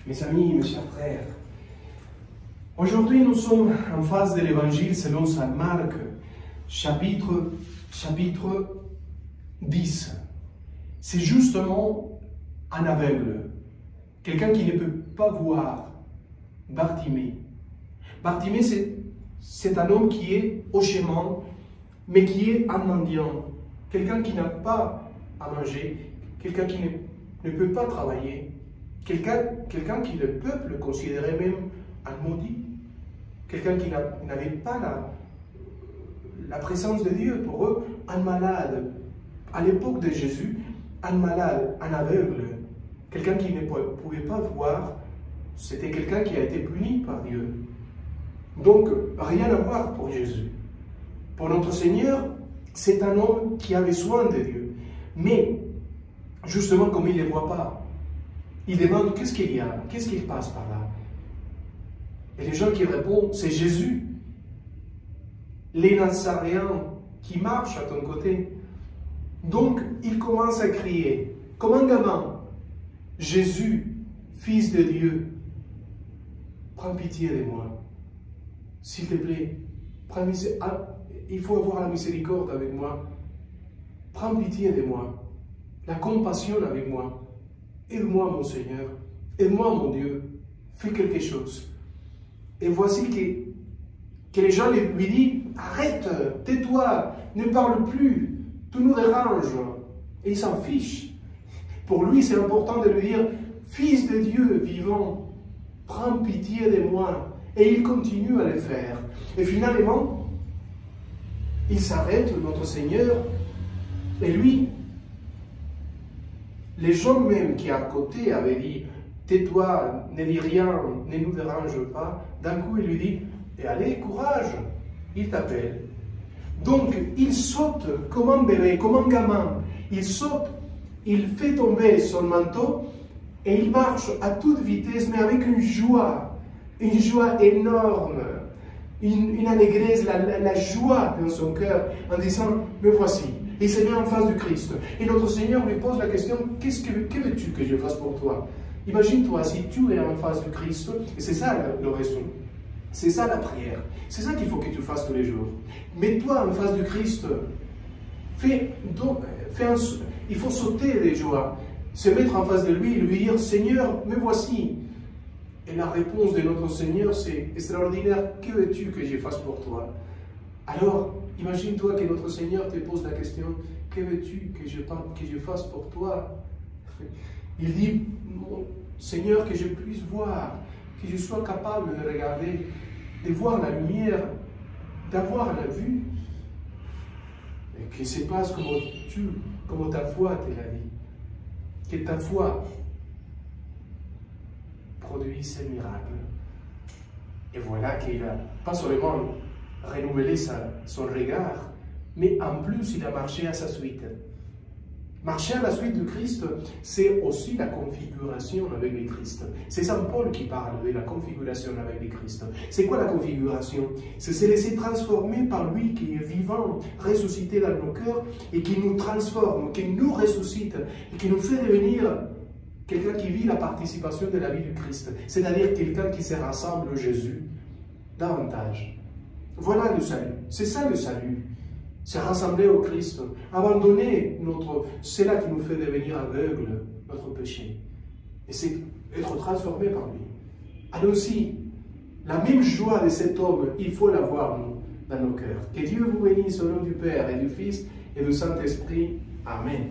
Mes amis, mes chers frères, aujourd'hui nous sommes en face de l'évangile selon saint Marc, chapitre 10. C'est justement un aveugle, quelqu'un qui ne peut pas voir, Bartimée. Bartimée, c'est un homme qui est au chemin, mais qui est un mendiant, quelqu'un qui n'a pas à manger, quelqu'un qui ne peut pas travailler, quelqu'un qui le peuple considérait même un maudit, quelqu'un qui n'avait pas la présence de Dieu. Pour eux, un malade, à l'époque de Jésus, un malade, un aveugle, quelqu'un qui ne pouvait pas voir, c'était quelqu'un qui a été puni par Dieu. Donc, rien à voir pour Jésus. Pour notre Seigneur, c'est un homme qui a besoin de Dieu. Mais, justement, comme il ne les voit pas, il demande qu'est-ce qu'il y a, qu'est-ce qui passe par là. Et les gens qui répondent, c'est Jésus. Les Nazaréens qui marchent à ton côté. Donc, il commence à crier, comme un gamin, Jésus, Fils de Dieu, prends pitié de moi. S'il te plaît, il faut avoir la miséricorde avec moi. Prends pitié de moi, la compassion avec moi. Aide-moi, mon Seigneur, aide-moi, mon Dieu, fais quelque chose. Et voici que les gens lui disent, arrête, tais-toi, ne parle plus, tu nous déranges. Et il s'en fiche. Pour lui, c'est important de lui dire, Fils de Dieu vivant, prends pitié de moi. Et il continue à le faire. Et finalement, il s'arrête, notre Seigneur, et lui, les gens même qui à côté avaient dit, tais-toi, ne dis rien, ne nous dérange pas, d'un coup il lui dit, et allez, courage, il t'appelle. Donc il saute comme un bébé, comme un gamin, il saute, il fait tomber son manteau, et il marche à toute vitesse, mais avec une joie énorme, une allégresse, la joie dans son cœur, en disant, me voici. Il se met en face du Christ. Et notre Seigneur lui pose la question, que veux-tu que je fasse pour toi? Imagine-toi, si tu es en face du Christ, et c'est ça le raison, c'est ça la prière, c'est ça qu'il faut que tu fasses tous les jours. Mets-toi en face du Christ, il faut sauter de joie, se mettre en face de lui et lui dire, Seigneur, me voici. Et la réponse de notre Seigneur, c'est extraordinaire, que veux-tu que je fasse pour toi? Alors, imagine-toi que notre Seigneur te pose la question, que veux-tu que je fasse pour toi? Il dit, Seigneur, que je puisse voir, que je sois capable de regarder, de voir la lumière, d'avoir la vue, et que se passe comme ta foi te l'a dit, que ta foi produit ces miracles. Et voilà qu'il a pas seulement renouvelé son regard, mais en plus il a marché à sa suite. Marcher à la suite du Christ, c'est aussi la configuration avec le Christ. C'est Saint Paul qui parle de la configuration avec le Christ. C'est quoi la configuration? C'est se laisser transformer par lui qui est vivant, ressuscité dans nos cœurs, et qui nous transforme, qui nous ressuscite, et qui nous fait devenir quelqu'un qui vit la participation de la vie du Christ. C'est-à-dire quelqu'un qui se rassemble à Jésus davantage. Voilà le salut. C'est ça le salut. C'est rassembler au Christ, abandonner c'est là qui nous fait devenir aveugles, notre péché. Et c'est être transformé par lui. Allons-y, la même joie de cet homme, il faut l'avoir dans nos cœurs. Que Dieu vous bénisse au nom du Père et du Fils et du Saint-Esprit. Amen.